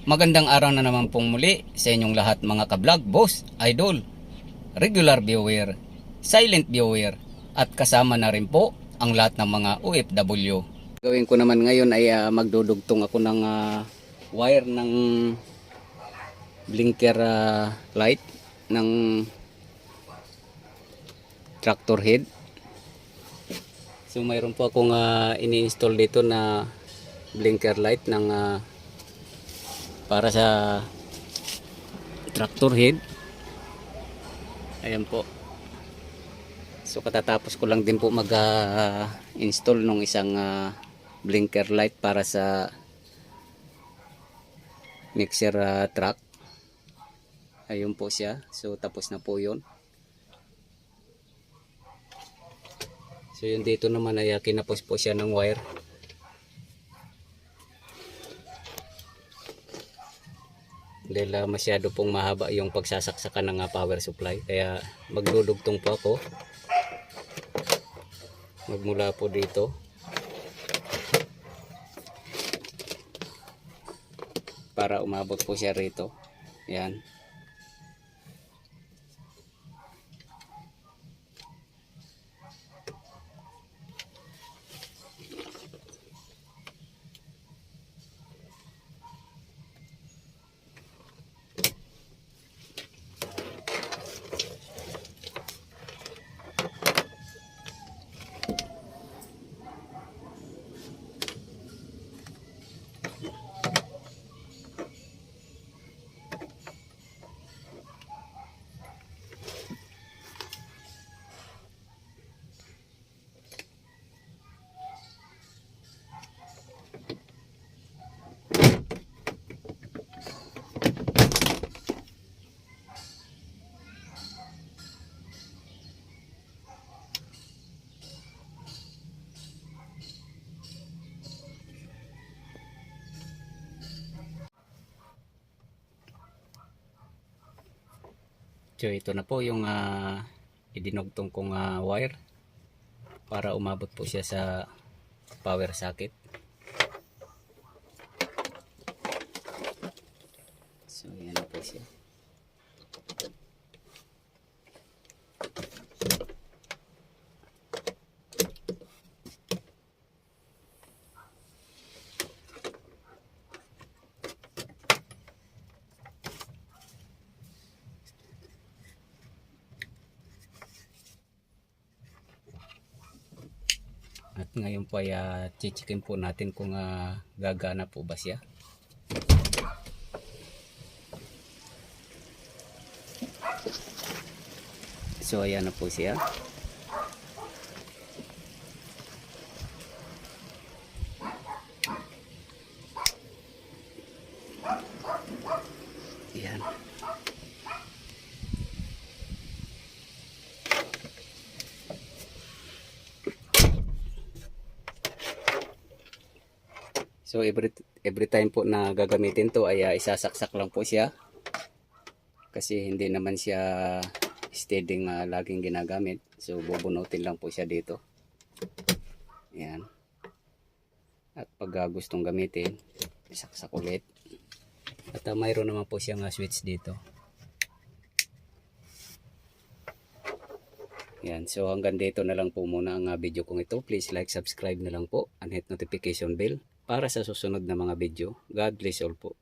Magandang araw na naman pong muli sa inyong lahat mga ka-vlog, boss, idol, regular viewer, silent viewer, at kasama na rin po ang lahat ng mga OFW. Gawin ko naman ngayon ay magdudugtong ako ng wire ng blinker light ng tractor head. So mayroon po akong ini-install dito na blinker light ng para sa tractor head. Ayan po. So katatapos ko lang din po mag install nung isang blinker light para sa mixer truck. Ayun po siya. So tapos na po yun. So yun dito naman ay kinapos po siya ng wire. Dahil masyado pong mahaba yung pagsasaksakan ng power supply, kaya magdudugtong po ako magmula po dito para umabot po siya rito. Yan. So ito na po yung idinugtong kong wire para umabot po siya sa power socket. So yan na po siya. At ngayon po ay chichikin po natin kung gagana po ba siya. So ayan na po siya. Ayan. So every time po na gagamitin to ay isasaksak lang po siya. Kasi hindi naman siya steady laging ginagamit. So bubunutin lang po siya dito. Ayan. At pag gustong gamitin, isaksak ulit. At mayroon naman po siyang switch dito. Yan, so hanggang dito na lang po muna ang video kong ito. Please like, subscribe na lang po and hit notification bell para sa susunod na mga video. God bless all po.